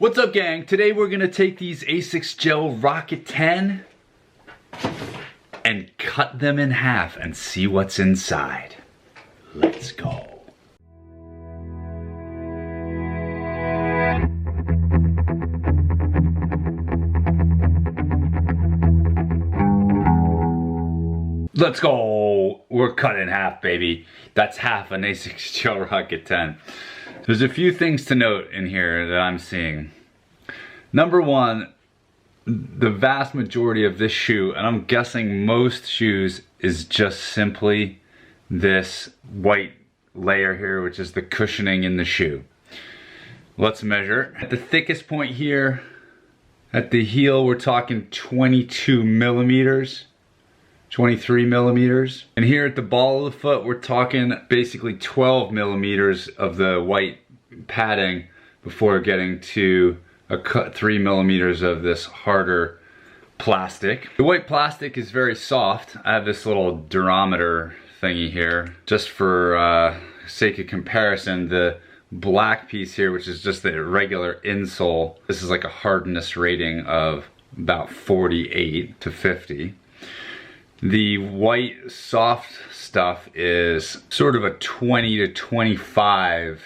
What's up, gang? Today we're gonna take these Asics Gel Rocket 10 and cut them in half and see what's inside. Let's go. Let's go. We're cut in half, baby. That's half an Asics Gel Rocket 10. There's a few things to note in here that I'm seeing. Number one, the vast majority of this shoe, and I'm guessing most shoes, is just simply this white layer here, which is the cushioning in the shoe. Let's measure. At the thickest point here, at the heel, we're talking 22 millimeters. 23 millimeters. And here at the ball of the foot, we're talking basically 12 millimeters of the white padding before getting to a cut 3 millimeters of this harder plastic. The white plastic is very soft. I have this little durometer thingy here. Just for sake of comparison, the black piece here, which is just the regular insole, this is like a hardness rating of about 48 to 50. The white soft stuff is sort of a 20 to 25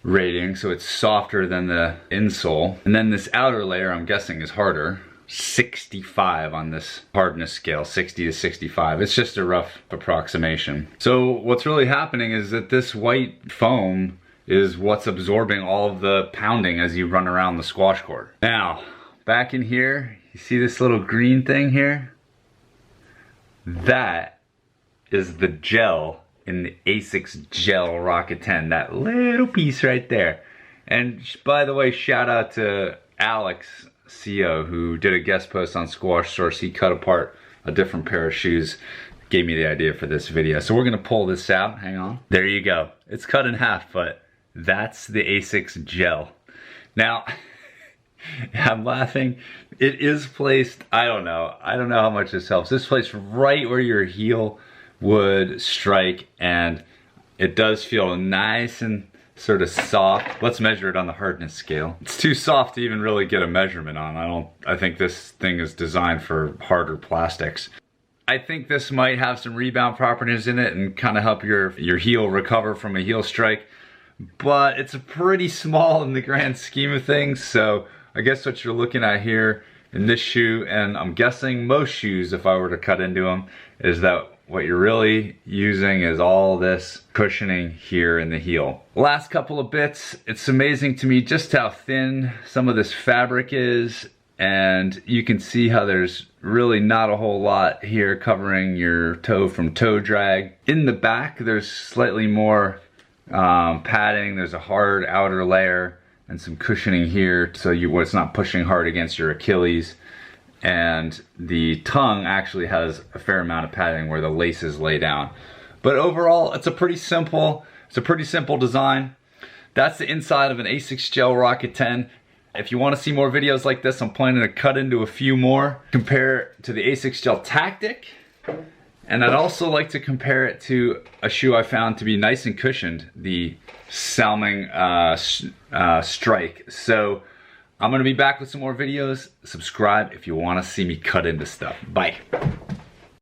rating, so it's softer than the insole. And then this outer layer, I'm guessing, is harder. 65 on this hardness scale, 60 to 65. It's just a rough approximation. So what's really happening is that this white foam is what's absorbing all of the pounding as you run around the squash court. Now, back in here, you see this little green thing here? That is the gel in the Asics Gel Rocket 10, that little piece right there. And by the way, shout out to Alex CO, who did a guest post on Squash Source. He cut apart a different pair of shoes, gave me the idea for this video. So we're gonna pull this out, hang on. There you go. It's cut in half, but that's the Asics Gel. Now, I'm laughing. It is placed, I don't know how much this helps. This placed right where your heel would strike, and it does feel nice and sort of soft. Let's measure it on the hardness scale. It's too soft to even really get a measurement on. I think this thing is designed for harder plastics. I think this might have some rebound properties in it and kind of help your heel recover from a heel strike, but it's pretty small in the grand scheme of things. So I guess what you're looking at here in this shoe, and I'm guessing most shoes if I were to cut into them, is that what you're really using is all this cushioning here in the heel. Last couple of bits, it's amazing to me just how thin some of this fabric is, and you can see how there's really not a whole lot here covering your toe from toe drag. In the back, there's slightly more padding. There's a hard outer layer and some cushioning here so it's not pushing hard against your Achilles. And the tongue actually has a fair amount of padding where the laces lay down. But overall, it's a pretty simple design. That's the inside of an Asics Gel Rocket 10. If you want to see more videos like this, I'm planning to cut into a few more. Compare to the Asics Gel Tactic. And I'd also like to compare it to a shoe I found to be nice and cushioned, the Salming Strike. So I'm gonna be back with some more videos. Subscribe if you wanna see me cut into stuff. Bye.